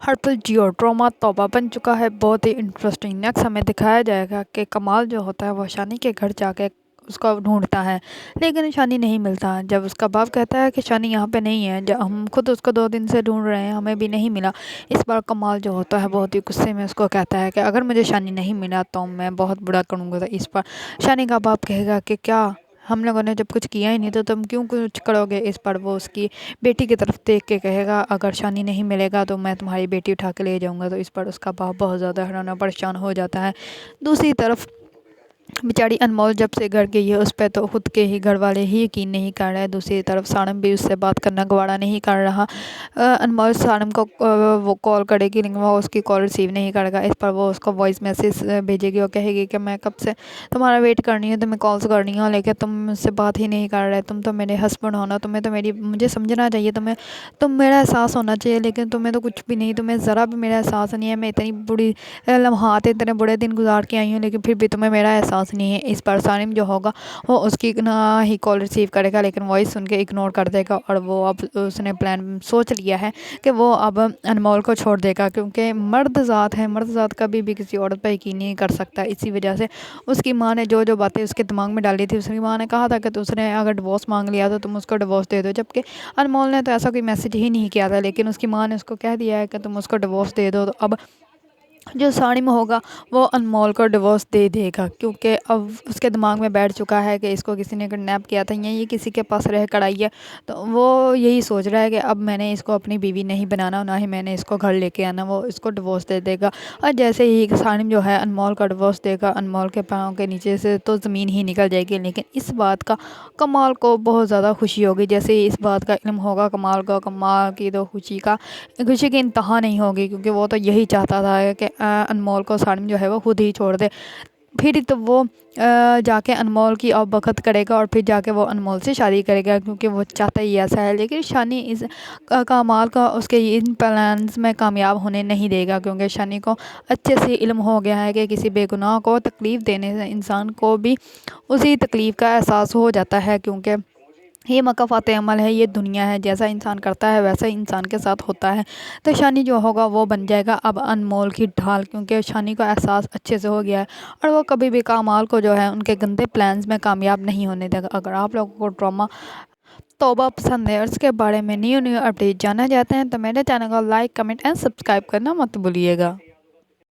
हर पल जियो ड्रामा तौबा बन चुका है बहुत ही इंटरेस्टिंग। नेक्स्ट हमें दिखाया जाएगा कि कमाल जो होता है वो शानी के घर जाके उसको ढूंढता है, लेकिन शानी नहीं मिलता। जब उसका बाप कहता है कि शानी यहाँ पे नहीं है, जब हम खुद उसको 2 दिन से ढूंढ रहे हैं, हमें भी नहीं मिला। इस बार कमाल जो होता है बहुत ही गुस्से में उसको कहता है कि अगर मुझे शानी नहीं मिला तो मैं बहुत बुरा करूँगा। तो इस बार शानी का बाप कहेगा कि क्या हम लोगों ने जब कुछ किया ही नहीं तो तुम क्यों कुछ करोगे। इस पर वो उसकी बेटी की तरफ देख के कहेगा अगर शानी नहीं मिलेगा तो मैं तुम्हारी बेटी उठा के ले जाऊंगा। तो इस पर उसका बाप बहुत ज़्यादा हैरान और परेशान हो जाता है। दूसरी तरफ बेचारी अनमोल जब से घर गई है उस पर तो खुद के ही घर वाले ही यकीन नहीं कर रहे हैं। दूसरी तरफ सानम भी उससे बात करना गवारा नहीं कर रहा। अनमोल सानम को वो कॉल करेगी लेकिन वो उसकी कॉल रिसीव नहीं करेगा। इस पर वो उसको वॉइस मैसेज भेजेगी और कहेगी कि मैं कब से तुम्हारा वेट करनी है, तुम्हें कॉल्स करनी है, लेकिन तुम मुझसे बात ही नहीं कर रहे। तुम तो मेरे हस्बैंड हो ना, तुम्हें तो मेरी मुझे समझना चाहिए, तुम मेरा एहसास होना चाहिए, लेकिन तुम्हें तो कुछ भी नहीं, तुम्हें ज़रा भी मेरा एहसास नहीं है। मैं इतनी बुरी लम्हात इतने बुरे दिन गुजार के आई हूँ लेकिन फिर भी तुम्हें मेरा एहसास नहीं है। इस पर सानिम जो होगा वो उसकी ना ही कॉल रिसीव करेगा लेकिन वॉइस सुन के इग्नोर कर देगा। और वो अब उसने प्लान सोच लिया है कि वो अब अनमोल को छोड़ देगा, क्योंकि मर्द ज़ात है, मर्द ज़ात कभी भी किसी औरत पर यकीन नहीं कर सकता। इसी वजह से उसकी माँ ने जो जो बातें उसके दिमाग में डाली थी, उसकी माँ ने कहा था कि उसने अगर डिवोर्स मांग लिया तो तुम उसको डिवोर्स दे दो, जबकि अनमोल ने तो ऐसा कोई मैसेज ही नहीं किया था, लेकिन उसकी माँ ने उसको कह दिया है कि तुम उसको डिवोर्स दे दो। तो अब जो सानिम होगा वो अनमोल को डिवोर्स दे देगा, क्योंकि अब उसके दिमाग में बैठ चुका है कि इसको किसी ने किडनैप किया था या ये किसी के पास रह कर आई है। तो वो यही सोच रहा है कि अब मैंने इसको अपनी बीवी नहीं बनाना, ना ही मैंने इसको घर लेके आना। वो इसको डिवोर्स दे देगा और जैसे ही सानिम जो है अनमोल का डिवोर्स देगा, अनमोल के पाँव के नीचे से तो ज़मीन ही निकल जाएगी। लेकिन इस बात का कमाल को बहुत ज़्यादा खुशी होगी। जैसे ही इस बात का इल्म होगा कमाल को, कमाल की तो खुशी की इंतहा नहीं होगी, क्योंकि वो तो यही चाहता था कि अनमोल को सानिम जो है वो खुद ही छोड़ दे। फिर तो वो जाके अनमोल की बखत करेगा और फिर जाके वो अनमोल से शादी करेगा, क्योंकि वो चाहता ही ऐसा है। लेकिन शानी इस कमाल का उसके इन प्लान्स में कामयाब होने नहीं देगा, क्योंकि शानी को अच्छे से इल्म हो गया है कि किसी बेगुनाह को तकलीफ़ देने से इंसान को भी उसी तकलीफ़ का एहसास हो जाता है, क्योंकि ये मकाफ़ात अमल है, ये दुनिया है, जैसा इंसान करता है वैसा ही इंसान के साथ होता है। तो शानी जो होगा वो बन जाएगा अब अनमोल की ढाल, क्योंकि शानी को एहसास अच्छे से हो गया है और वो कभी भी कमाल को जो है उनके गंदे प्लान्स में कामयाब नहीं होने देगा। अगर आप लोगों को ड्रामा तौबा पसंद है और उसके बारे में न्यू अपडेट जानना चाहते हैं तो मेरे चैनल को लाइक, कमेंट एंड सब्सक्राइब करना मत भूलिएगा।